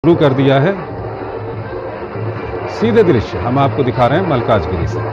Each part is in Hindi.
शुरू कर दिया है। सीधे दृश्य हम आपको दिखा रहे हैं मल्काजगिरी से।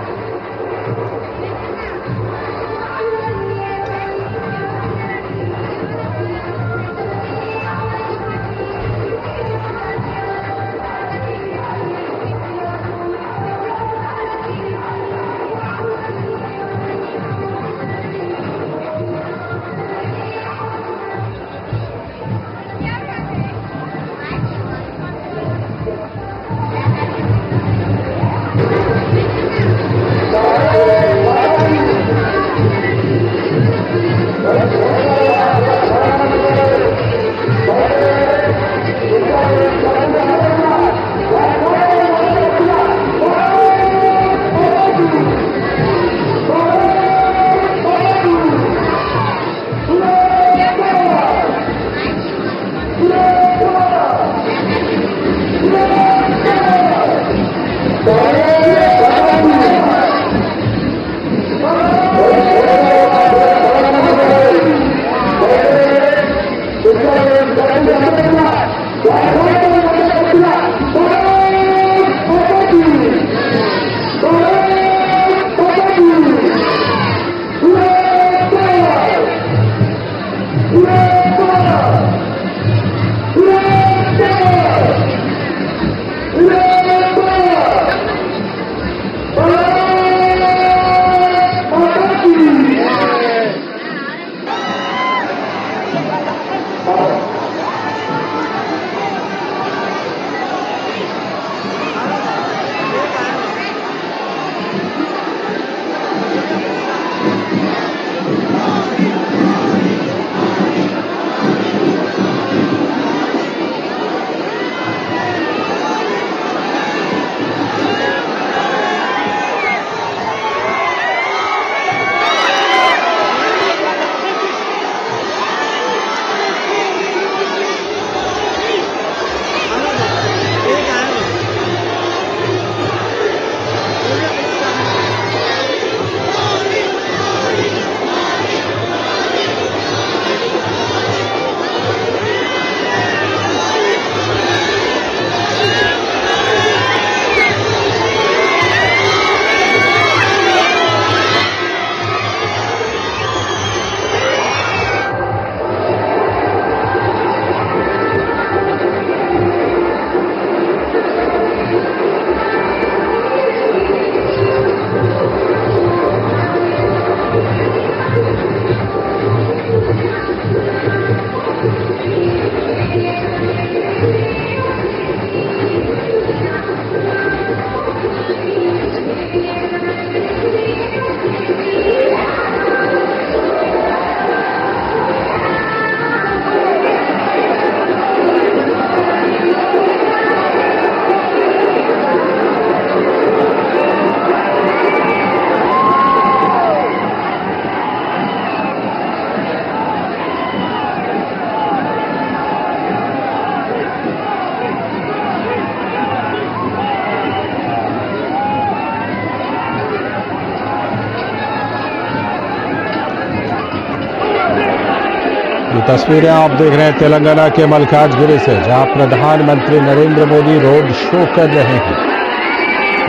ये तस्वीरें आप देख रहे हैं तेलंगाना के मल्काजगिरी से, जहां प्रधानमंत्री नरेंद्र मोदी रोड शो कर रहे हैं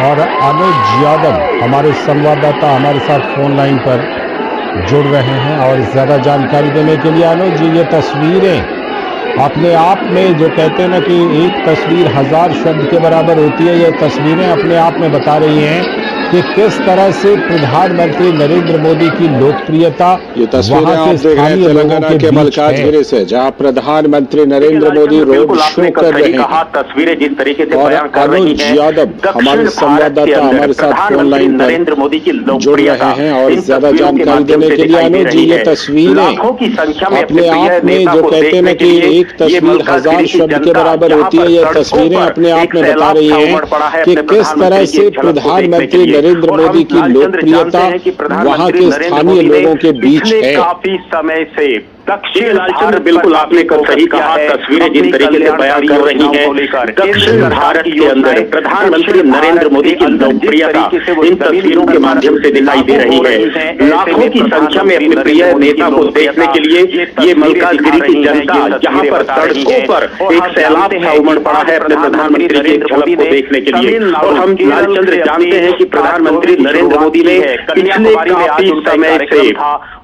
और अनुज यादव हमारे संवाददाता हमारे साथ फोन लाइन पर जुड़ रहे हैं और ज्यादा जानकारी देने के लिए। अनुज जी, ये तस्वीरें अपने आप में, जो कहते हैं ना कि एक तस्वीर 1000 शब्द के बराबर होती है, ये तस्वीरें अपने आप में बता रही हैं कि किस तरह से प्रधानमंत्री नरेंद्र मोदी की लोकप्रियता ये तस्वीरें आप देख रहे हैं तेलंगाना के मल्काजगिरी से, जहां प्रधानमंत्री नरेंद्र मोदी रोड शो कर रहे हैं। तस्वीरें जिस तरीके से और अनुज यादव हमारे संवाददाता हमारे साथ फोन लाइन पर नरेंद्र मोदी की जुड़ रहे हैं और ज्यादा जानकारी देने के लिए। अनुज जी, ये तस्वीरें अपने आप में, जो कहते हैं ना कि एक तस्वीर 1000 शब्द के बराबर होती है, ये तस्वीरें अपने आप में बता रही हैं कि किस तरह से प्रधानमंत्री नरेंद्र मोदी की लोकप्रियता वहां के स्थानीय लोगों के बीच है। काफी समय से दक्षिण लालचंद्र, बिल्कुल आपने सही कहा। तस्वीरें जिस तरीके से बयान कर रही हैं, दक्षिण भारत के अंदर प्रधानमंत्री नरेंद्र मोदी की लोकप्रियता इन तस्वीरों के माध्यम से दिखाई दे रही है। लाखों की संख्या में अपने प्रिय नेता को देखने के लिए ये मल्काजगिरी की जनता यहाँ पर सड़कों पर एक सैलाब सा उमड़ पड़ा है अपने प्रधानमंत्री की झलक को देखने के लिए। और हम लालचंद्र जानते हैं कि प्रधानमंत्री नरेंद्र मोदी ने पिछले काफी समय से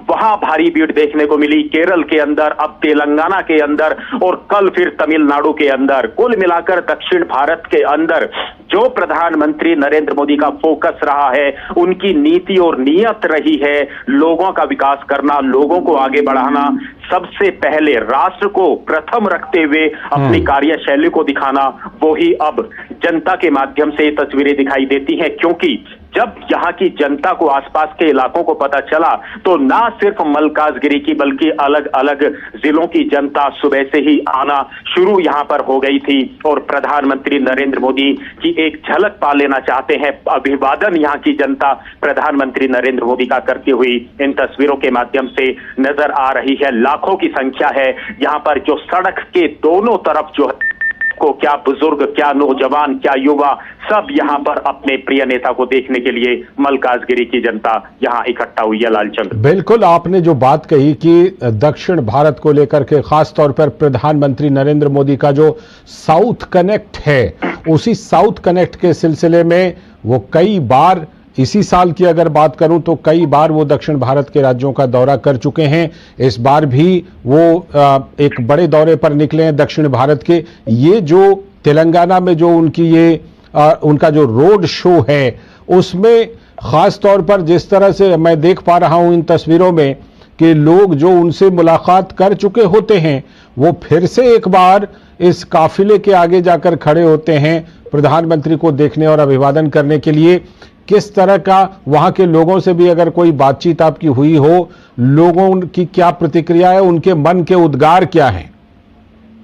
वहां भारी भीड़ देखने को मिली। केरल के अंदर, अब तेलंगाना के अंदर और कल फिर तमिलनाडु के अंदर। कुल मिलाकर दक्षिण भारत के अंदर जो प्रधानमंत्री नरेंद्र मोदी का फोकस रहा है, उनकी नीति और नीयत रही है लोगों का विकास करना, लोगों को आगे बढ़ाना, सबसे पहले राष्ट्र को प्रथम रखते हुए अपनी कार्यशैली को दिखाना, वो ही अब जनता के माध्यम से तस्वीरें दिखाई देती हैं। क्योंकि जब यहाँ की जनता को, आसपास के इलाकों को पता चला, तो ना सिर्फ मल्काजगिरी की बल्कि अलग अलग जिलों की जनता सुबह से ही आना शुरू यहाँ पर हो गई थी और प्रधानमंत्री नरेंद्र मोदी की एक झलक पा लेना चाहते हैं। अभिवादन यहाँ की जनता प्रधानमंत्री नरेंद्र मोदी का करती हुई इन तस्वीरों के माध्यम से नजर आ रही है। लाखों की संख्या है यहाँ पर, जो सड़क के दोनों तरफ जो को, क्या बुजुर्ग, क्या नौजवान, क्या युवा, सब यहाँ पर अपने प्रिय नेता को देखने के लिए मल्काजगिरी की जनता यहाँ इकट्ठा हुई है। लालचंद, बिल्कुल आपने जो बात कही कि दक्षिण भारत को लेकर के खास तौर पर प्रधानमंत्री नरेंद्र मोदी का जो साउथ कनेक्ट है, उसी साउथ कनेक्ट के सिलसिले में वो कई बार, इसी साल की अगर बात करूं तो कई बार वो दक्षिण भारत के राज्यों का दौरा कर चुके हैं। इस बार भी वो एक बड़े दौरे पर निकले हैं दक्षिण भारत के। ये जो तेलंगाना में जो उनकी ये उनका जो रोड शो है, उसमें खास तौर पर जिस तरह से मैं देख पा रहा हूं इन तस्वीरों में कि लोग जो उनसे मुलाकात कर चुके होते हैं, वो फिर से एक बार इस काफिले के आगे जाकर खड़े होते हैं प्रधानमंत्री को देखने और अभिवादन करने के लिए। किस तरह का वहां के लोगों से भी अगर कोई बातचीत आपकी हुई हो, लोगों की क्या प्रतिक्रिया है, उनके मन के उद्गार क्या हैं?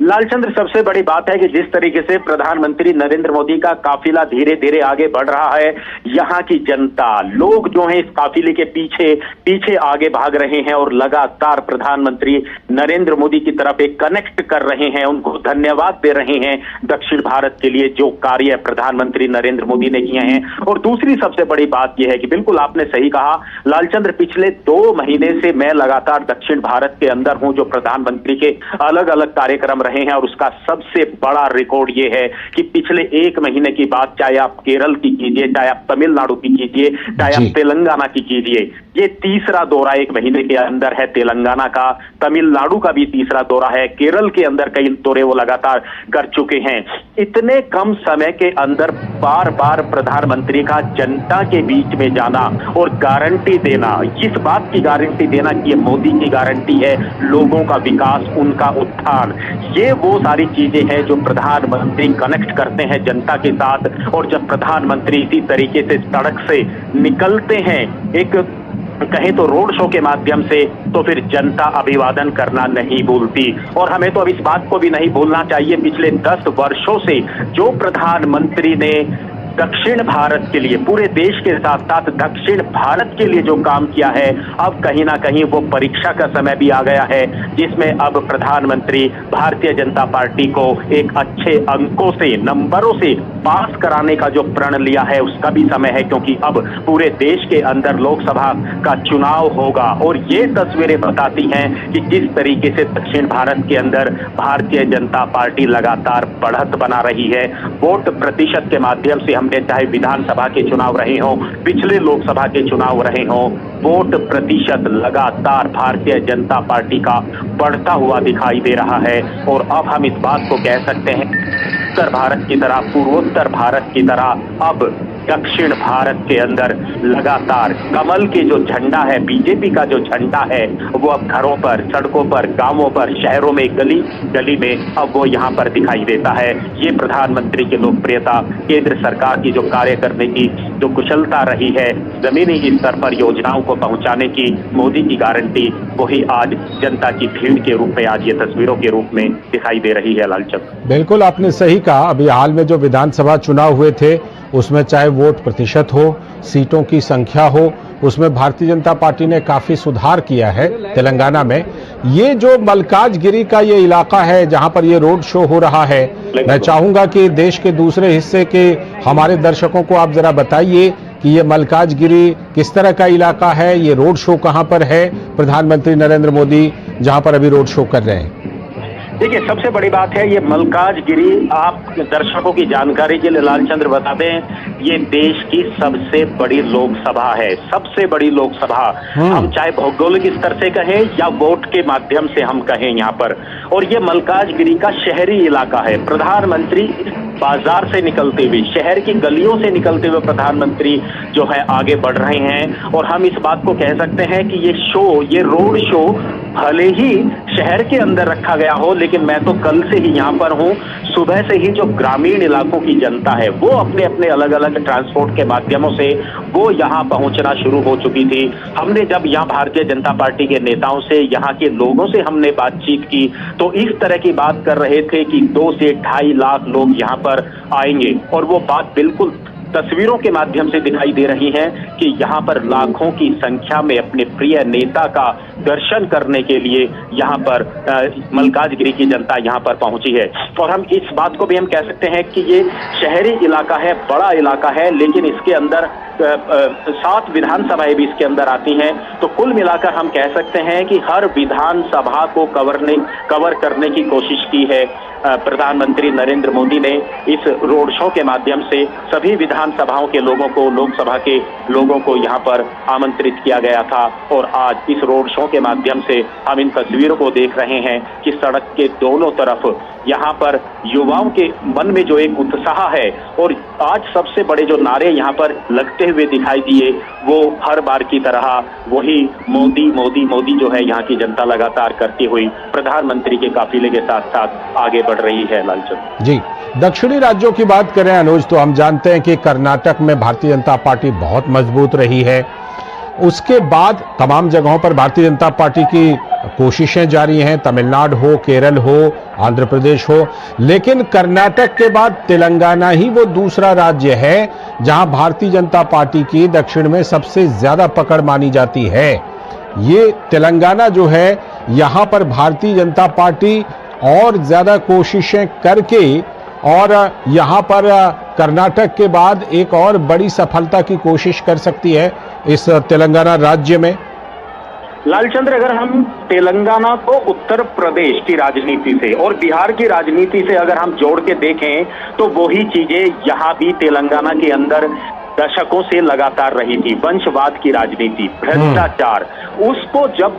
लालचंद्र, सबसे बड़ी बात है कि जिस तरीके से प्रधानमंत्री नरेंद्र मोदी का काफिला धीरे धीरे आगे बढ़ रहा है, यहाँ की जनता, लोग जो हैं इस काफिले के पीछे पीछे आगे भाग रहे हैं और लगातार प्रधानमंत्री नरेंद्र मोदी की तरफ एक कनेक्ट कर रहे हैं, उनको धन्यवाद दे रहे हैं दक्षिण भारत के लिए जो कार्य प्रधानमंत्री नरेंद्र मोदी ने किए हैं। और दूसरी सबसे बड़ी बात यह है कि बिल्कुल आपने सही कहा लालचंद्र, पिछले 2 महीने से मैं लगातार दक्षिण भारत के अंदर हूं, जो प्रधानमंत्री के अलग अलग कार्यक्रम रहे हैं, और उसका सबसे बड़ा रिकॉर्ड यह है कि पिछले 1 महीने की बात, चाहे आप केरल की कीजिए, चाहे आप तमिलनाडु की कीजिए, चाहे आप तेलंगाना की कीजिए, ये तीसरा दौरा 1 महीने के अंदर है तेलंगाना का। तमिलनाडु का भी तीसरा दौरा है। केरल के अंदर कई दौरे वो लगातार कर चुके हैं। इतने कम समय के अंदर बार बार प्रधानमंत्री का जनता के बीच में जाना और गारंटी देना, इस बात की गारंटी देना कि ये मोदी की गारंटी है, लोगों का विकास, उनका उत्थान, ये वो सारी चीजें हैं जो प्रधानमंत्री कनेक्ट करते हैं जनता के साथ। और जब प्रधानमंत्री इसी तरीके से सड़क से निकलते हैं, एक कहें तो रोड शो के माध्यम से, तो फिर जनता अभिवादन करना नहीं भूलती। और हमें तो अब इस बात को भी नहीं भूलना चाहिए, पिछले 10 वर्षों से जो प्रधानमंत्री ने दक्षिण भारत के लिए, पूरे देश के साथ साथ दक्षिण भारत के लिए जो काम किया है, अब कहीं ना कहीं वो परीक्षा का समय भी आ गया है, जिसमें अब प्रधानमंत्री भारतीय जनता पार्टी को एक अच्छे अंकों से, नंबरों से पास कराने का जो प्रण लिया है, उसका भी समय है। क्योंकि अब पूरे देश के अंदर लोकसभा का चुनाव होगा और ये तस्वीरें बताती हैं कि जिस तरीके से दक्षिण भारत के अंदर भारतीय जनता पार्टी लगातार बढ़त बना रही है। वोट प्रतिशत के माध्यम से हमने, चाहे विधानसभा के चुनाव रहे हों, पिछले लोकसभा के चुनाव रहे हों, वोट प्रतिशत लगातार भारतीय जनता पार्टी का बढ़ता हुआ दिखाई दे रहा है। और अब हम इस बात को कह सकते हैं, उत्तर भारत की तरह, पूर्वोत्तर भारत की तरह अब दक्षिण भारत के अंदर लगातार कमल के जो झंडा है, बीजेपी का जो झंडा है, वो अब घरों पर, सड़कों पर, गांवों पर, शहरों में, गली गली में अब वो यहाँ पर दिखाई देता है। ये प्रधानमंत्री की लोकप्रियता, केंद्र सरकार की जो कार्य करने की जो कुशलता रही है, जमीनी स्तर पर योजनाओं को पहुंचाने की मोदी की गारंटी, वही आज जनता की भीड़ के रूप में, आज ये तस्वीरों के रूप में दिखाई दे रही है। लालचंद, बिल्कुल आपने सही कहा। अभी हाल में जो विधानसभा चुनाव हुए थे, उसमें चाहे वोट प्रतिशत हो, सीटों की संख्या हो, उसमें भारतीय जनता पार्टी ने काफी सुधार किया है तेलंगाना में। ये जो मल्काजगिरी का ये इलाका है जहां पर ये रोड शो हो रहा है, मैं चाहूंगा कि देश के दूसरे हिस्से के हमारे दर्शकों को आप जरा बताइए कि ये मल्काजगिरी किस तरह का इलाका है, ये रोड शो कहां पर है, प्रधानमंत्री नरेंद्र मोदी जहां पर अभी रोड शो कर रहे हैं। देखिए, सबसे बड़ी बात है ये मल्काजगिरी, आप दर्शकों की जानकारी के लिए लालचंद्र बता दें, ये देश की सबसे बड़ी लोकसभा है, सबसे बड़ी लोकसभा। हम चाहे भौगोलिक स्तर से कहें या वोट के माध्यम से हम कहें यहाँ पर, और ये मल्काजगिरी का शहरी इलाका है। प्रधानमंत्री बाजार से निकलते हुए, शहर की गलियों से निकलते हुए प्रधानमंत्री जो है आगे बढ़ रहे हैं। और हम इस बात को कह सकते हैं कि ये रोड शो भले ही शहर के अंदर रखा गया हो, लेकिन मैं तो कल से ही यहाँ पर हूँ। सुबह से ही जो ग्रामीण इलाकों की जनता है वो अपने अपने अलग अलग ट्रांसपोर्ट के माध्यमों से वो यहाँ पहुंचना शुरू हो चुकी थी। हमने जब यहाँ भारतीय जनता पार्टी के नेताओं से, यहाँ के लोगों से हमने बातचीत की तो इस तरह की बात कर रहे थे कि 2 से 2.5 लाख लोग यहाँ पर आएंगे, और वो बात बिल्कुल तस्वीरों के माध्यम से दिखाई दे रही है कि यहाँ पर लाखों की संख्या में अपने प्रिय नेता का दर्शन करने के लिए यहाँ पर मल्काजगिरी की जनता यहाँ पर पहुंची है। और हम इस बात को भी हम कह सकते हैं कि ये शहरी इलाका है, बड़ा इलाका है, लेकिन इसके अंदर 7 विधानसभाएं भी इसके अंदर आती हैं। तो कुल मिलाकर हम कह सकते हैं कि हर विधानसभा को कवर करने की कोशिश की है प्रधानमंत्री नरेंद्र मोदी ने। इस रोड शो के माध्यम से सभी विधानसभाओं के लोगों को, लोकसभा के लोगों को यहाँ पर आमंत्रित किया गया था। और आज इस रोड शो के माध्यम से हम इन तस्वीरों को देख रहे हैं कि सड़क के दोनों तरफ यहाँ पर युवाओं के मन में जो एक उत्साह है, और आज सबसे बड़े जो नारे यहाँ पर लगते हुए दिखाई दिए वो हर बार की तरह वही मोदी मोदी मोदी जो है यहाँ की जनता लगातार करती हुई प्रधानमंत्री के काफिले के साथ साथ आगे बढ़ रही है। लालचंद जी, दक्षिणी राज्यों की बात करें अनुज, तो हम जानते हैं कि कर्नाटक में भारतीय जनता पार्टी बहुत मजबूत रही है। उसके बाद तमाम जगहों पर भारतीय जनता पार्टी की कोशिशें जारी हैं, तमिलनाडु हो, केरल हो, आंध्र प्रदेश हो, लेकिन कर्नाटक के बाद तेलंगाना ही वो दूसरा राज्य है जहां भारतीय जनता पार्टी की दक्षिण में सबसे ज्यादा पकड़ मानी जाती है। ये तेलंगाना जो है, यहां पर भारतीय जनता पार्टी और ज्यादा कोशिशें करके और यहां पर कर्नाटक के बाद एक और बड़ी सफलता की कोशिश कर सकती है इस तेलंगाना राज्य में। लालचंद्र, अगर हम तेलंगाना को उत्तर प्रदेश की राजनीति से और बिहार की राजनीति से अगर हम जोड़ के देखें तो वही चीजें यहाँ भी तेलंगाना के अंदर दशकों से लगातार रही थी। वंशवाद की राजनीति, भ्रष्टाचार, उसको जब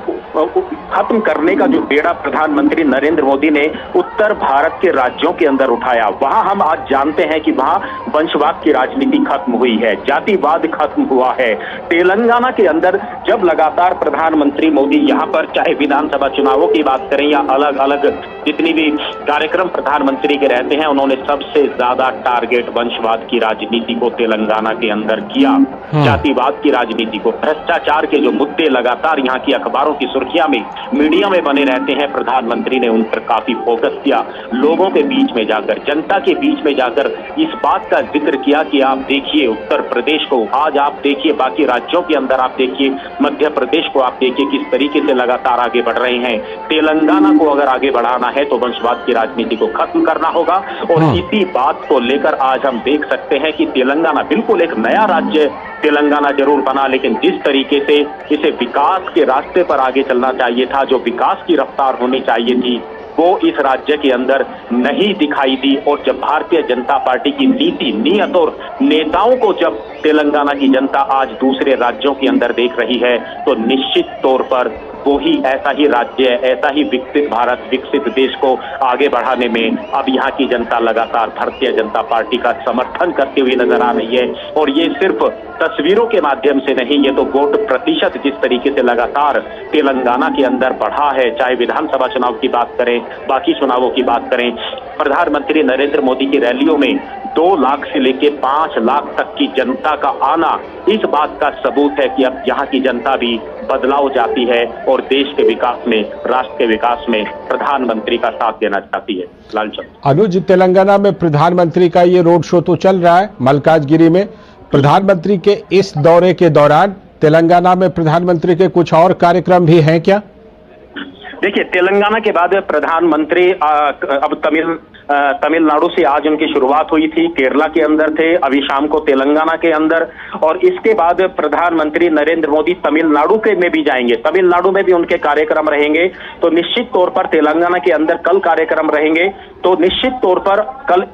खत्म करने का जो बेड़ा प्रधानमंत्री नरेंद्र मोदी ने उत्तर भारत के राज्यों के अंदर उठाया, वहां हम आज जानते हैं कि वहां वंशवाद की राजनीति खत्म हुई है, जातिवाद खत्म हुआ है। तेलंगाना के अंदर जब लगातार प्रधानमंत्री मोदी यहाँ पर चाहे विधानसभा चुनावों की बात करें या अलग अलग जितनी भी कार्यक्रम प्रधानमंत्री के रहते हैं, उन्होंने सबसे ज्यादा टारगेट वंशवाद की राजनीति को तेलंगाना के अंदर किया, जातिवाद की राजनीति को, भ्रष्टाचार के जो मुद्दे लगातार यहाँ की अखबारों की सुर्खियां में, मीडिया में बने रहते हैं, प्रधानमंत्री ने उन पर काफी फोकस किया। लोगों के बीच में जाकर, जनता के बीच में जाकर इस बात का जिक्र किया कि आप देखिए उत्तर प्रदेश को, आज आप देखिए बाकी राज्यों के अंदर, आप देखिए मध्य प्रदेश को, आप देखिए किस तरीके से लगातार आगे बढ़ रहे हैं। तेलंगाना को अगर आगे बढ़ाना है तो वंशवाद की राजनीति को खत्म करना होगा। और इसी बात को लेकर आज हम देख सकते हैं कि तेलंगाना बिल्कुल एक नया राज्य तेलंगाना जरूर बना, लेकिन जिस तरीके से इसे विकास के रास्ते पर आगे चलना चाहिए था, जो विकास की रफ्तार होनी चाहिए थी, वो इस राज्य के अंदर नहीं दिखाई दी। और जब भारतीय जनता पार्टी की नीति, नियत और नेताओं को जब तेलंगाना की जनता आज दूसरे राज्यों के अंदर देख रही है तो निश्चित तौर पर वो ही ऐसा ही राज्य, ऐसा ही विकसित भारत, विकसित देश को आगे बढ़ाने में अब यहाँ की जनता लगातार भारतीय जनता पार्टी का समर्थन करती हुई नजर आ रही है। और ये सिर्फ तस्वीरों के माध्यम से नहीं, ये तो वोट प्रतिशत जिस तरीके से लगातार तेलंगाना के अंदर बढ़ा है, चाहे विधानसभा चुनाव की बात करें, बाकी चुनावों की बात करें, प्रधानमंत्री नरेंद्र मोदी की रैलियों में 2 लाख से लेकर 5 लाख तक की जनता का आना इस बात का सबूत है कि अब यहाँ की जनता भी बदलाव चाहती है और देश के विकास में, राष्ट्र के विकास में प्रधानमंत्री का साथ देना चाहती है। लालचंद, अनुज, तेलंगाना में प्रधानमंत्री का ये रोड शो तो चल रहा है, मल्काजगिरी में प्रधानमंत्री के इस दौरे के दौरान तेलंगाना में प्रधानमंत्री के कुछ और कार्यक्रम भी हैं क्या? देखिए, तेलंगाना के बाद प्रधानमंत्री अब तमिलनाडु से आज उनकी शुरुआत हुई थी, केरला के अंदर थे, अभी शाम को तेलंगाना के अंदर, और इसके बाद प्रधानमंत्री नरेंद्र मोदी तमिलनाडु के में भी जाएंगे। तमिलनाडु में भी उनके कार्यक्रम रहेंगे। तो निश्चित तौर पर तेलंगाना के अंदर कल कार्यक्रम रहेंगे। तो निश्चित तौर पर कल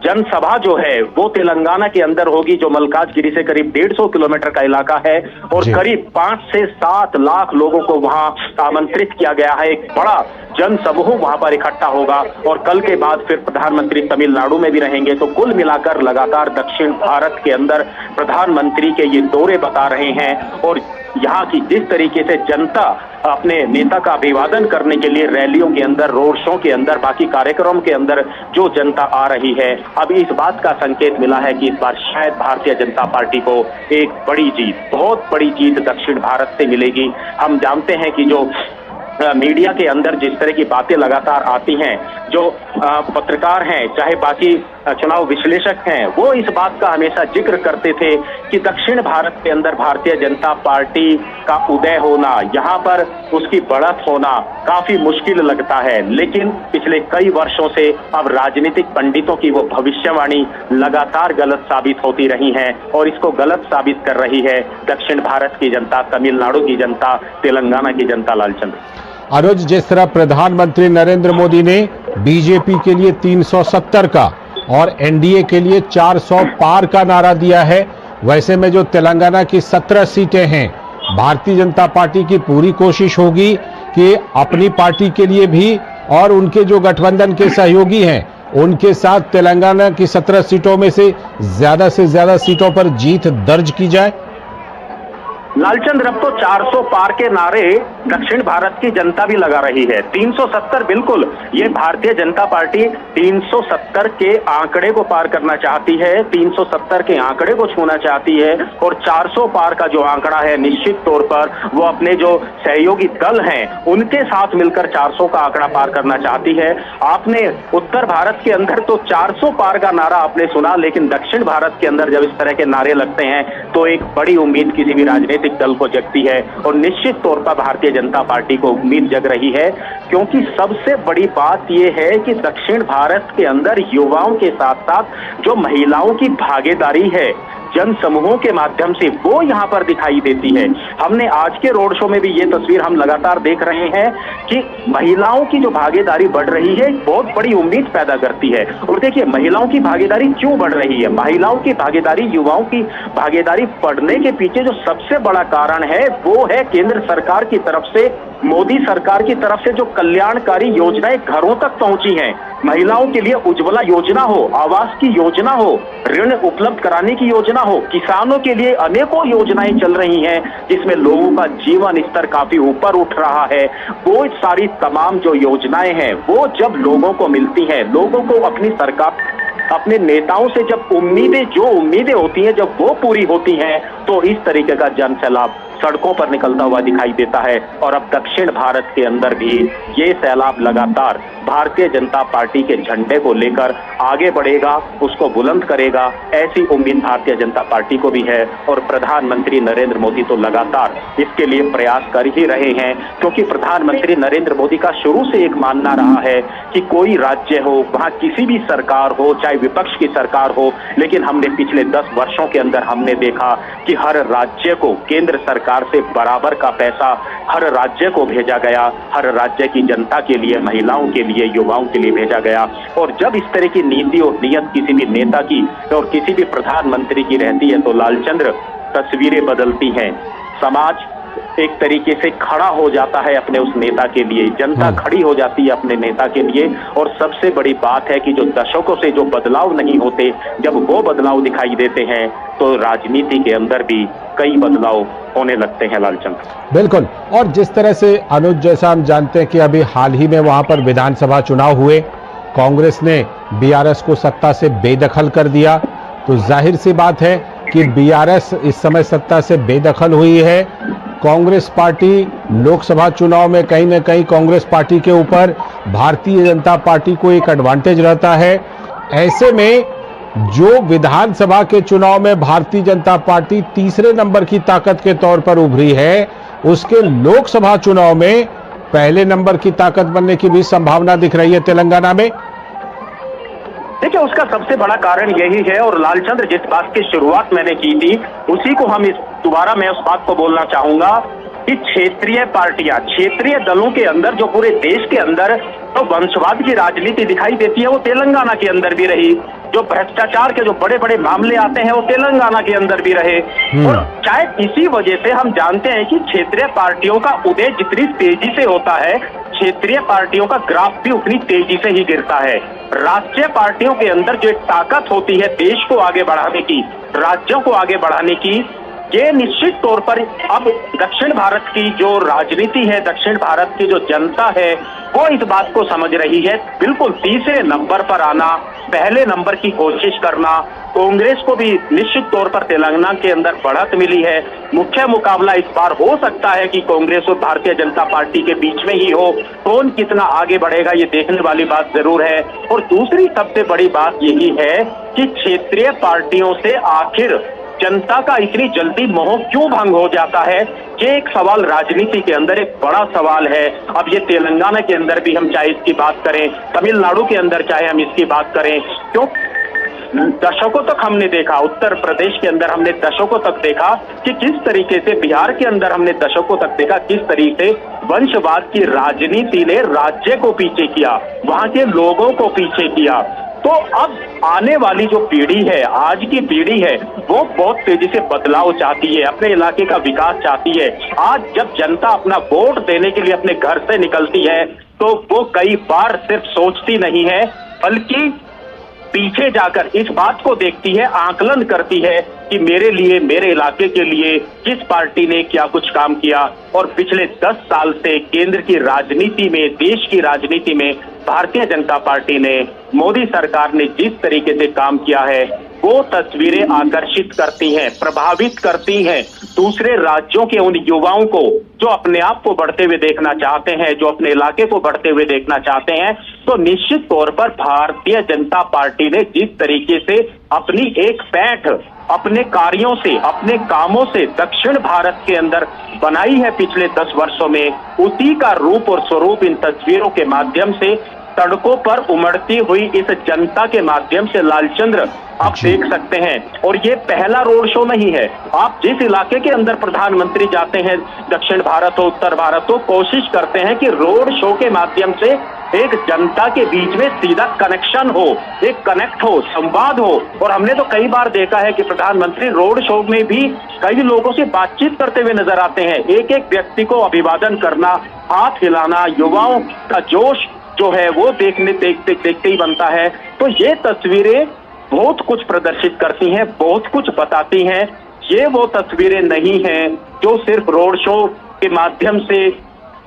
जनसभा जो है वो तेलंगाना के अंदर होगी, जो मल्काजगिरी से करीब 150 किलोमीटर का इलाका है, और करीब 5 से 7 लाख लोगों को वहां आमंत्रित किया गया है। एक बड़ा जनसमूह वहां पर इकट्ठा होगा, और कल के बाद फिर प्रधानमंत्री तमिलनाडु में भी रहेंगे। तो कुल मिलाकर लगातार दक्षिण भारत के अंदर प्रधानमंत्री के ये दौरे बता रहे हैं, और यहाँ की जिस तरीके से जनता अपने नेता का अभिवादन करने के लिए रैलियों के अंदर, रोड शो के अंदर, बाकी कार्यक्रम के अंदर जो जनता आ रही है, अब इस बात का संकेत मिला है कि इस बार शायद भारतीय जनता पार्टी को एक बड़ी जीत, बहुत बड़ी जीत दक्षिण भारत से मिलेगी। हम जानते हैं कि जो मीडिया के अंदर जिस तरह की बातें लगातार आती हैं, जो पत्रकार हैं, चाहे बाकी चुनाव विश्लेषक हैं, वो इस बात का हमेशा जिक्र करते थे कि दक्षिण भारत के अंदर भारतीय जनता पार्टी का उदय होना, यहाँ पर उसकी बढ़त होना काफी मुश्किल लगता है। लेकिन पिछले कई वर्षों से अब राजनीतिक पंडितों की वो भविष्यवाणी लगातार गलत साबित होती रही है, और इसको गलत साबित कर रही है दक्षिण भारत की जनता, तमिलनाडु की जनता, तेलंगाना की जनता। लालचंद्र, अनुज, जिस तरह प्रधानमंत्री नरेंद्र मोदी ने बीजेपी के लिए 370 का और एनडीए के लिए 400 पार का नारा दिया है, वैसे में जो तेलंगाना की 17 सीटें हैं, भारतीय जनता पार्टी की पूरी कोशिश होगी कि अपनी पार्टी के लिए भी और उनके जो गठबंधन के सहयोगी हैं उनके साथ तेलंगाना की 17 सीटों में से ज्यादा सीटों पर जीत दर्ज की जाए। लालचंद्र, अब तो 400 पार के नारे दक्षिण भारत की जनता भी लगा रही है। 370, बिल्कुल, ये भारतीय जनता पार्टी 370 के आंकड़े को पार करना चाहती है, 370 के आंकड़े को छूना चाहती है, और 400 पार का जो आंकड़ा है, निश्चित तौर पर वो अपने जो सहयोगी दल हैं उनके साथ मिलकर 400 का आंकड़ा पार करना चाहती है। आपने उत्तर भारत के अंदर तो 400 पार का नारा आपने सुना, लेकिन दक्षिण भारत के अंदर जब इस तरह के नारे लगते हैं तो एक बड़ी उम्मीद किसी भी राजनीतिक दल को जगती है, और निश्चित तौर पर भारतीय जनता पार्टी को उम्मीद जग रही है। क्योंकि सबसे बड़ी बात यह है कि दक्षिण भारत के अंदर युवाओं के साथ साथ जो महिलाओं की भागीदारी है जन समूहों के माध्यम से, वो यहाँ पर दिखाई देती है। हमने आज के रोड शो में भी ये तस्वीर हम लगातार देख रहे हैं कि महिलाओं की जो भागीदारी बढ़ रही है बहुत बड़ी उम्मीद पैदा करती है। और देखिए, महिलाओं की भागीदारी क्यों बढ़ रही है? महिलाओं की भागीदारी, युवाओं की भागीदारी बढ़ने के पीछे जो सबसे बड़ा कारण है वो है केंद्र सरकार की तरफ से, मोदी सरकार की तरफ से जो कल्याणकारी योजनाएं घरों तक पहुंची हैं। महिलाओं के लिए उज्ज्वला योजना हो, आवास की योजना हो, ऋण उपलब्ध कराने की योजना हो, किसानों के लिए अनेकों योजनाएं चल रही हैं जिसमें लोगों का जीवन स्तर काफी ऊपर उठ रहा है। वो सारी तमाम जो योजनाएं हैं वो जब लोगों को मिलती हैं, लोगों को अपनी सरकार, अपने नेताओं से जब उम्मीदें होती हैं, जब वो पूरी होती हैं, तो इस तरीके का जन सैलाब सड़कों पर निकलता हुआ दिखाई देता है। और अब दक्षिण भारत के अंदर भी ये सैलाब लगातार भारतीय जनता पार्टी के झंडे को लेकर आगे बढ़ेगा, उसको बुलंद करेगा, ऐसी उम्मीद भारतीय जनता पार्टी को भी है। और प्रधानमंत्री नरेंद्र मोदी तो लगातार इसके लिए प्रयास कर ही रहे हैं, क्योंकि प्रधानमंत्री नरेंद्र मोदी का शुरू से एक मानना रहा है कि कोई राज्य हो, वहां किसी भी सरकार हो, चाहे विपक्ष की सरकार हो, लेकिन हमने पिछले 10 वर्षों के अंदर हमने देखा कि हर राज्य को केंद्र सरकार से बराबर का पैसा हर राज्य को भेजा गया, हर राज्य की जनता के लिए, महिलाओं के लिए, युवाओं के लिए भेजा गया। और जब इस तरह की नीति और नियत किसी भी नेता की और किसी भी प्रधानमंत्री की रहती है तो लालचंद्र, तस्वीरें बदलती हैं। समाज एक तरीके से खड़ा हो जाता है अपने उस नेता के लिए, जनता खड़ी हो जाती है अपने नेता के लिए। और सबसे बड़ी बात है कि जो दशकों से जो बदलाव नहीं होते, जब वो बदलाव दिखाई देते हैं तो राजनीति के अंदर भी कई बदलाव होने लगते हैं। लालचंद, बिल्कुल। और जिस तरह से अनुज, जैसा हम जानते हैं कि अभी हाल ही में वहां पर विधानसभा चुनाव हुए, कांग्रेस ने बीआरएस को सत्ता से बेदखल कर दिया, तो जाहिर सी बात है कि बीआरएस इस समय सत्ता से बेदखल हुई है। कांग्रेस पार्टी लोकसभा चुनाव में कहीं ना कहीं कांग्रेस पार्टी के ऊपर भारतीय जनता पार्टी को एक एडवांटेज रहता है। ऐसे में जो विधानसभा के चुनाव में भारतीय जनता पार्टी तीसरे नंबर की ताकत के तौर पर उभरी है, उसके लोकसभा चुनाव में पहले नंबर की ताकत बनने की भी संभावना दिख रही है तेलंगाना में। देखिए, उसका सबसे बड़ा कारण यही है, और लालचंद्र जिस बात की शुरुआत मैंने की थी उसी को हम दोबारा मैं उस बात को बोलना चाहूंगा कि क्षेत्रीय पार्टियां, क्षेत्रीय दलों के अंदर जो पूरे देश के अंदर तो वंशवाद की राजनीति दिखाई देती है, वो तेलंगाना के अंदर भी रही। जो भ्रष्टाचार के जो बड़े बड़े मामले आते हैं वो तेलंगाना के अंदर भी रहे। और शायद इसी वजह से हम जानते हैं कि क्षेत्रीय पार्टियों का उदय जितनी तेजी से होता है, क्षेत्रीय पार्टियों का ग्राफ भी उतनी तेजी से ही गिरता है। राष्ट्रीय पार्टियों के अंदर जो ताकत होती है देश को आगे बढ़ाने की, राज्यों को आगे बढ़ाने की, ये निश्चित तौर पर अब दक्षिण भारत की जो राजनीति है, दक्षिण भारत की जो जनता है, वो इस बात को समझ रही है। बिल्कुल तीसरे नंबर पर आना, पहले नंबर की कोशिश करना। कांग्रेस को भी निश्चित तौर पर तेलंगाना के अंदर बढ़त मिली है। मुख्य मुकाबला इस बार हो सकता है कि कांग्रेस और भारतीय जनता पार्टी के बीच में ही हो। कौन कितना आगे बढ़ेगा ये देखने वाली बात जरूर है। और दूसरी सबसे बड़ी बात यही है कि क्षेत्रीय पार्टियों से आखिर जनता का इतनी जल्दी मोह क्यों भंग हो जाता है, ये एक सवाल राजनीति के अंदर एक बड़ा सवाल है। अब ये तेलंगाना के अंदर भी हम चाहे इसकी बात करें, तमिलनाडु के अंदर चाहे हम इसकी बात करें, क्यों दशकों तक हमने देखा, उत्तर प्रदेश के अंदर हमने दशकों तक देखा कि किस तरीके से, बिहार के अंदर हमने दशकों तक देखा किस तरीके से वंशवाद की राजनीति ने राज्य को पीछे किया, वहां के लोगों को पीछे किया। तो अब आने वाली जो पीढ़ी है, आज की पीढ़ी है, वो बहुत तेजी से बदलाव चाहती है, अपने इलाके का विकास चाहती है। आज जब जनता अपना वोट देने के लिए अपने घर से निकलती है तो वो कई बार सिर्फ सोचती नहीं है, बल्कि पीछे जाकर इस बात को देखती है, आकलन करती है कि मेरे लिए, मेरे इलाके के लिए किस पार्टी ने क्या कुछ काम किया। और पिछले 10 साल से केंद्र की राजनीति में, देश की राजनीति में भारतीय जनता पार्टी ने, मोदी सरकार ने जिस तरीके से काम किया है, वो तस्वीरें आकर्षित करती हैं, प्रभावित करती हैं दूसरे राज्यों के उन युवाओं को जो अपने आप को बढ़ते हुए देखना चाहते हैं, जो अपने इलाके को बढ़ते हुए देखना चाहते हैं। तो निश्चित तौर पर भारतीय जनता पार्टी ने जिस तरीके से अपनी एक पैठ अपने कार्यों से, अपने कामों से दक्षिण भारत के अंदर बनाई है पिछले 10 वर्षों में, उसी का रूप और स्वरूप इन तस्वीरों के माध्यम से सड़कों पर उमड़ती हुई इस जनता के माध्यम से लालचंद्र आप देख सकते हैं। और ये पहला रोड शो नहीं है। आप जिस इलाके के अंदर प्रधानमंत्री जाते हैं, दक्षिण भारत हो, उत्तर भारत हो, कोशिश करते हैं कि रोड शो के माध्यम से एक जनता के बीच में सीधा कनेक्शन हो, एक कनेक्ट हो, संवाद हो। और हमने तो कई बार देखा है कि प्रधानमंत्री रोड शो में भी कई लोगों से बातचीत करते हुए नजर आते हैं। एक एक व्यक्ति को अभिवादन करना, हाथ हिलाना, युवाओं का जोश जो है वो देखते ही बनता है। तो ये तस्वीरें बहुत कुछ प्रदर्शित करती हैं, बहुत कुछ बताती हैं। ये वो तस्वीरें नहीं हैं जो सिर्फ रोड शो के माध्यम से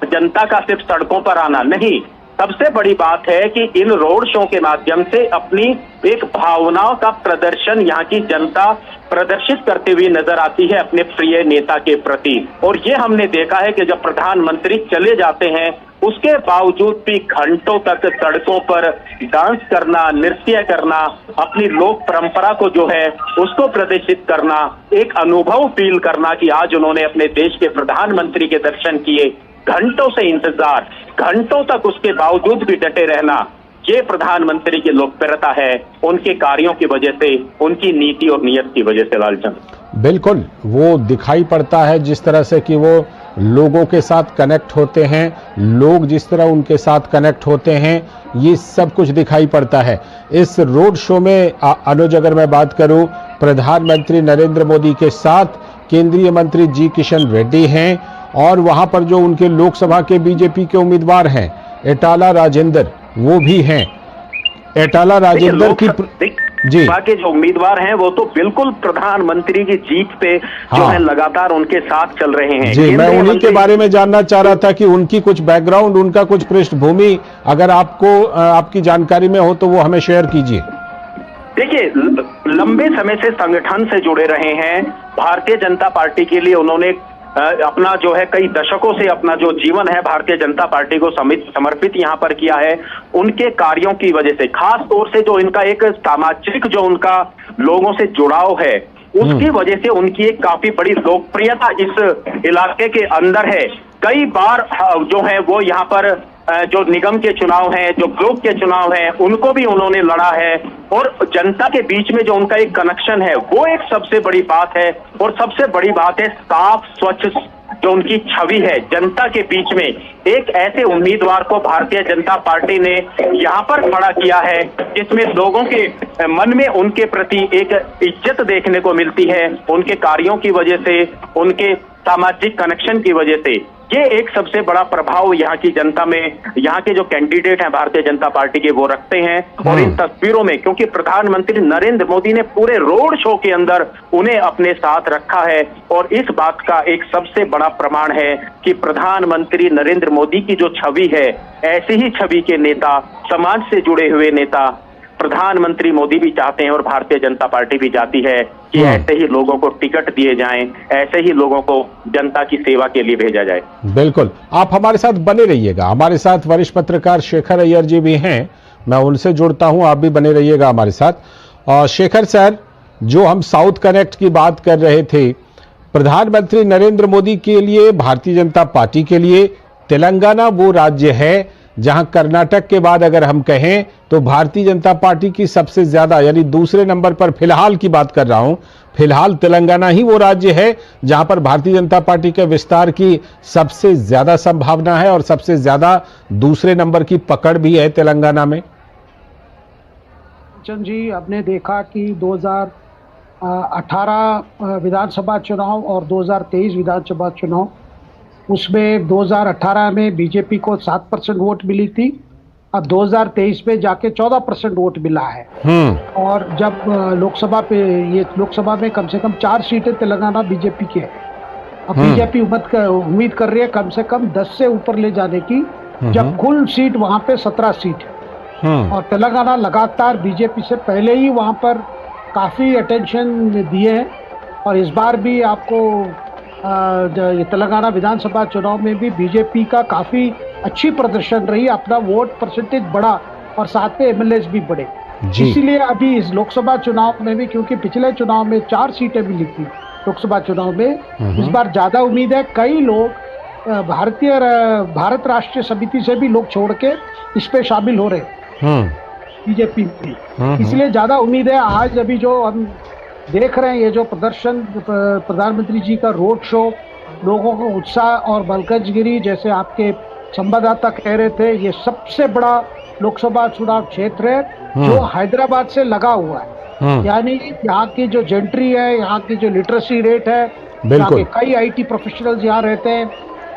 जनता का सिर्फ सड़कों पर आना नहीं। सबसे बड़ी बात है कि इन रोड शो के माध्यम से अपनी एक भावनाओं का प्रदर्शन यहाँ की जनता प्रदर्शित करते हुए नजर आती है अपने प्रिय नेता के प्रति। और ये हमने देखा है कि जब प्रधानमंत्री चले जाते हैं उसके बावजूद भी घंटों तक सड़कों पर डांस करना, नृत्य करना, अपनी लोक परंपरा को जो है उसको प्रदर्शित करना, एक अनुभव फील करना कि आज उन्होंने अपने देश के प्रधानमंत्री के दर्शन किए, घंटों से इंतजार, घंटों तक उसके बावजूद भी डटे रहना, ये प्रधानमंत्री की लोकप्रियता है उनके कार्यों की वजह से, उनकी नीति और नीयत की वजह से। लालचंद बिल्कुल वो दिखाई पड़ता है जिस तरह से कि वो लोगों के साथ कनेक्ट होते हैं, लोग जिस तरह उनके साथ कनेक्ट होते हैं, ये सब कुछ दिखाई पड़ता है। इस रोड शो में अनुज, अगर मैं बात करूं, प्रधानमंत्री नरेंद्र मोदी के साथ केंद्रीय मंत्री जी किशन रेड्डी हैं और वहां पर जो उनके लोकसभा के बीजेपी के उम्मीदवार हैं एटाला राजेंद्र, वो भी हैं। एटाला राजेंद्र की जी के जो उम्मीदवार हैं वो तो बिल्कुल प्रधानमंत्री की जीत पे जो है लगातार उनके साथ चल रहे हैं। जी, मैं उन्हीं के बारे में जानना चाह रहा था कि उनकी कुछ बैकग्राउंड, उनका कुछ पृष्ठभूमि अगर आपको आपकी जानकारी में हो तो वो हमें शेयर कीजिए। देखिए, लंबे समय से संगठन से जुड़े रहे हैं। भारतीय जनता पार्टी के लिए उन्होंने अपना जो है कई दशकों से अपना जो जीवन है भारतीय जनता पार्टी को समर्पित यहाँ पर किया है, उनके कार्यों की वजह से, खास तौर से जो इनका एक सामाजिक जो उनका लोगों से जुड़ाव है, उसकी वजह से उनकी एक काफी बड़ी लोकप्रियता इस इलाके के अंदर है। कई बार जो है वो यहाँ पर जो निगम के चुनाव हैं, जो ग्रुप के चुनाव हैं, उनको भी उन्होंने लड़ा है और जनता के बीच में जो उनका एक कनेक्शन है वो एक सबसे बड़ी बात है। और सबसे बड़ी बात है साफ स्वच्छ जो उनकी छवि है जनता के बीच में। एक ऐसे उम्मीदवार को भारतीय जनता पार्टी ने यहाँ पर खड़ा किया है जिसमें लोगों के मन में उनके प्रति एक इज्जत देखने को मिलती है, उनके कार्यों की वजह से, उनके सामाजिक कनेक्शन की वजह से। ये एक सबसे बड़ा प्रभाव यहाँ की जनता में, यहाँ के जो कैंडिडेट हैं भारतीय जनता पार्टी के, वो रखते हैं। और इन तस्वीरों में क्योंकि प्रधानमंत्री नरेंद्र मोदी ने पूरे रोड शो के अंदर उन्हें अपने साथ रखा है, और इस बात का एक सबसे बड़ा प्रमाण है कि प्रधानमंत्री नरेंद्र मोदी की जो छवि है, ऐसी ही छवि के नेता, समाज से जुड़े हुए नेता प्रधानमंत्री मोदी भी चाहते हैं और भारतीय जनता पार्टी भी चाहती है कि ऐसे ही लोगों को टिकट दिए जाएं, ऐसे ही लोगों को जनता की सेवा के लिए भेजा जाए। बिल्कुल, आप हमारे साथ बने रहिएगा। हमारे साथ वरिष्ठ पत्रकार शेखर अय्यर जी भी हैं, मैं उनसे जुड़ता हूं, आप भी बने रहिएगा हमारे साथ। और शेखर सर, जो हम साउथ कनेक्ट की बात कर रहे थे, प्रधानमंत्री नरेंद्र मोदी के लिए, भारतीय जनता पार्टी के लिए तेलंगाना वो राज्य है जहां कर्नाटक के बाद अगर हम कहें तो भारतीय जनता पार्टी की सबसे ज्यादा, यानी दूसरे नंबर पर फिलहाल की बात कर रहा हूं, फिलहाल तेलंगाना ही वो राज्य है जहां पर भारतीय जनता पार्टी के विस्तार की सबसे ज्यादा संभावना है और सबसे ज्यादा दूसरे नंबर की पकड़ भी है तेलंगाना में। चंद जी, आपने देखा कि 2018 विधानसभा चुनाव और 2023 विधानसभा चुनाव, उसमें 2018 में बीजेपी को 7% वोट मिली थी, अब 2023 में जाके 14% वोट मिला है। और जब लोकसभा में कम से कम 4 सीटें तेलंगाना बीजेपी की है। अब बीजेपी उम्मीद कर रही है कम से कम 10 से ऊपर ले जाने की, जब कुल सीट वहां पे 17 सीट है। और तेलंगाना लगातार बीजेपी से पहले ही वहां पर काफी अटेंशन दिए हैं, और इस बार भी आपको तेलंगाना विधानसभा चुनाव में भी बीजेपी का काफी अच्छी प्रदर्शन रही, अपना वोट परसेंटेज बढ़ा और साथ में एमएलएस भी बढ़े। इसीलिए अभी इस लोकसभा चुनाव में भी, क्योंकि पिछले चुनाव में 4 सीटें मिली थी लोकसभा चुनाव में, इस बार ज्यादा उम्मीद है। कई लोग भारत राष्ट्रीय समिति से भी लोग छोड़ के इस पे शामिल हो रहे बीजेपी में, इसलिए ज्यादा उम्मीद है। आज अभी जो हम देख रहे हैं, ये जो प्रदर्शन, प्रधानमंत्री जी का रोड शो, लोगों को उत्साह और मलकजगिरी, जैसे आपके संवाददाता कह रहे थे, ये सबसे बड़ा लोकसभा चुनाव क्षेत्र है जो हैदराबाद से लगा हुआ है। यानी यहाँ की जो जेंट्री है, यहाँ की जो लिटरेसी रेट है, यहाँ के कई आईटी प्रोफेशनल्स यहाँ रहते हैं,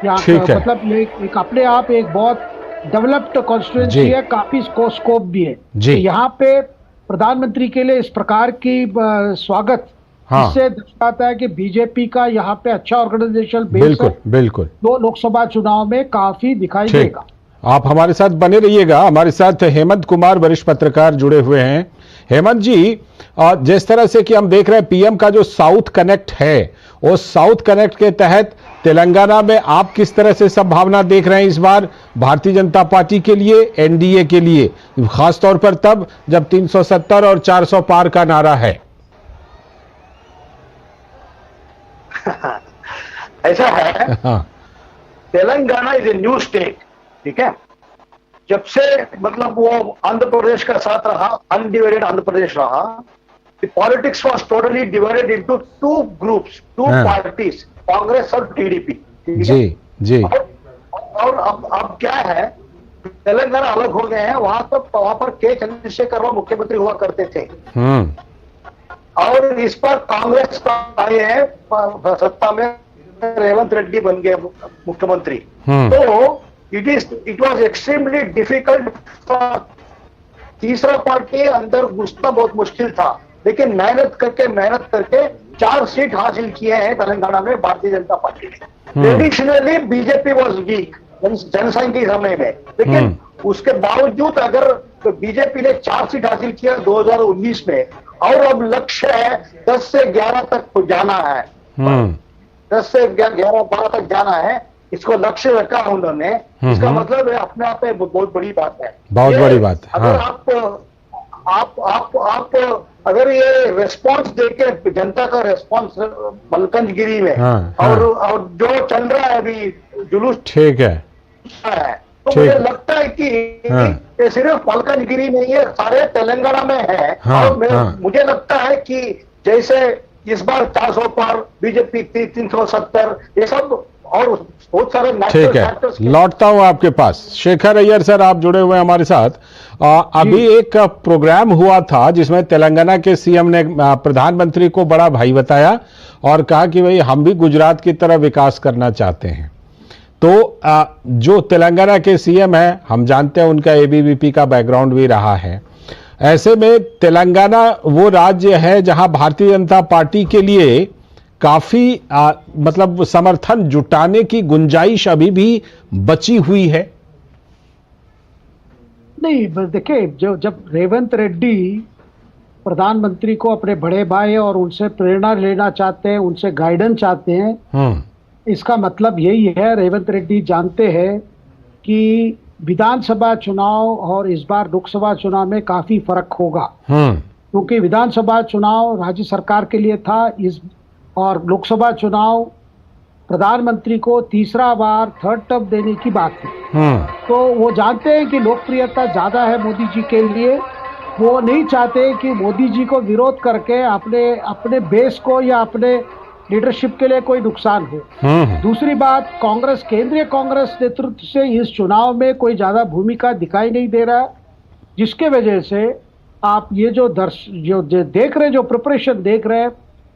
यहाँ मतलब एक अपने आप एक बहुत डेवलप्ड कॉन्स्टिट्यूएंसी है, काफी स्कोप भी है। यहाँ पे प्रधानमंत्री के लिए इस प्रकार की स्वागत, इससे दर्शाता है कि बीजेपी का यहाँ पे अच्छा ऑर्गेनाइजेशन बेस है। बिल्कुल दो लोकसभा चुनाव में काफी दिखाई देगा। आप हमारे साथ बने रहिएगा। हमारे साथ हेमंत कुमार वरिष्ठ पत्रकार जुड़े हुए हैं। हेमंत जी, जिस तरह से कि हम देख रहे हैं पीएम का जो साउथ कनेक्ट है, उस साउथ कनेक्ट के तहत तेलंगाना में आप किस तरह से संभावना देख रहे हैं इस बार भारतीय जनता पार्टी के लिए, एनडीए के लिए, खासतौर पर तब जब 370 और 400 पार का नारा है? ऐसा है, Telangana is a new state, ठीक है। जब से मतलब वो आंध्र प्रदेश का साथ रहा, अनडिवाइडेड आंध्र प्रदेश रहा, the politics was totally divided into 2 groups, 2 parties, Congress और टीडीपी। जी। और अब क्या है, तेलंगाना अलग हो गए हैं। वहां पर के चंद्रशेखर राव मुख्यमंत्री हुआ करते थे, और इस पर कांग्रेस का आए हैं सत्ता में, रेवंत रेड्डी बन गए मुख्यमंत्री। तो it was extremely difficult for तीसरा पार्टी अंदर घुसना बहुत मुश्किल था, लेकिन मेहनत करके 4 सीट हासिल किए हैं तेलंगाना में भारतीय जनता पार्टी ने। ट्रेडिशनली बीजेपी वॉज वीक जनसंख्या के समय में, लेकिन उसके बावजूद अगर बीजेपी ने 4 सीट हासिल किया 2019 में, और अब लक्ष्य है 10 से 11 तक जाना है। 10 से 11-12 तक जाना है, इसको लक्ष्य रखा उन्होंने। इसका मतलब है अपने आप में बहुत बड़ी बात है, बहुत बड़ी बात है। अगर हाँ। आप अगर ये रेस्पॉन्स देके जनता का रेस्पॉन्स मलकनगिरी में, हाँ, और जो चल रहा है अभी जुलूस, ठीक है, तो मुझे लगता है कि ये सिर्फ मलकनगिरी नहीं है, सारे तेलंगाना में है। और मुझे लगता है कि जैसे इस बार 400 पर बीजेपी 370, ये सब और बहुत सारे ठीक है। लौटता हूं आपके पास। शेखर अय्यर सर, आप जुड़े हुए हैं हमारे साथ। अभी एक प्रोग्राम हुआ था जिसमें तेलंगाना के सीएम ने प्रधानमंत्री को बड़ा भाई बताया और कहा कि भाई हम भी गुजरात की तरह विकास करना चाहते हैं। तो जो तेलंगाना के सीएम है, हम जानते हैं उनका एबीवीपी का बैकग्राउंड भी रहा है। ऐसे में तेलंगाना वो राज्य है जहां भारतीय जनता पार्टी के लिए काफी मतलब समर्थन जुटाने की गुंजाइश अभी भी बची हुई है। नहीं, देखिए, जब रेवंत रेड्डी प्रधानमंत्री को अपने बड़े भाई और उनसे प्रेरणा लेना चाहते हैं, उनसे गाइडेंस चाहते हैं, इसका मतलब यही है, रेवंत रेड्डी जानते हैं कि विधानसभा चुनाव और इस बार लोकसभा चुनाव में काफी फर्क होगा। क्योंकि विधानसभा चुनाव राज्य सरकार के लिए था, और लोकसभा चुनाव प्रधानमंत्री को तीसरा बार थर्ड टर्म देने की बात है। तो वो जानते हैं कि लोकप्रियता ज्यादा है मोदी जी के लिए। वो नहीं चाहते कि मोदी जी को विरोध करके अपने बेस को या अपने लीडरशिप के लिए कोई नुकसान हो। दूसरी बात, केंद्रीय कांग्रेस नेतृत्व से इस चुनाव में कोई ज्यादा भूमिका दिखाई नहीं दे रहा, जिसके वजह से आप ये जो देख रहे, जो प्रिपरेशन देख रहे हैं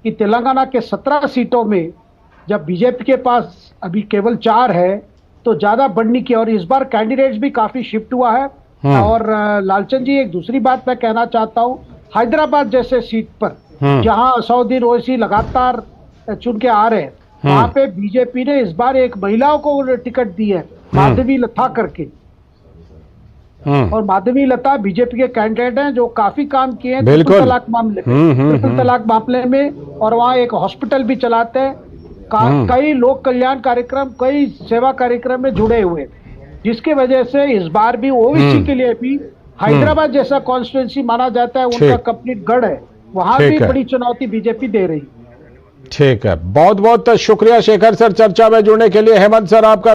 कि तेलंगाना के 17 सीटों में जब बीजेपी के पास अभी केवल 4 है, तो ज्यादा बढ़ने की, और इस बार कैंडिडेट्स भी काफी शिफ्ट हुआ है। और लालचंद जी, एक दूसरी बात मैं कहना चाहता हूँ, हैदराबाद जैसे सीट पर जहां असउद्दीन ओवैसी लगातार चुन के आ रहे हैं, वहां पे बीजेपी ने इस बार एक महिलाओं को टिकट दी है, माधवी लता करके। और माधवी लता बीजेपी के कैंडिडेट हैं जो काफी काम किए हैं ट्रिपल तलाक मामले में, और वहाँ एक हॉस्पिटल भी चलाते हैं। कई लोक कल्याण कार्यक्रम, कई सेवा कार्यक्रम में जुड़े हुए, जिसकी वजह से इस बार भी ओवैसी के लिए भी हैदराबाद जैसा कॉन्स्टिट्यूंसी माना जाता है, उनका कंप्लीट गढ़ है, वहां भी बड़ी चुनौती बीजेपी दे रही। ठीक है, बहुत बहुत शुक्रिया शेखर सर चर्चा में जुड़ने के लिए। हेमंत सर, आपका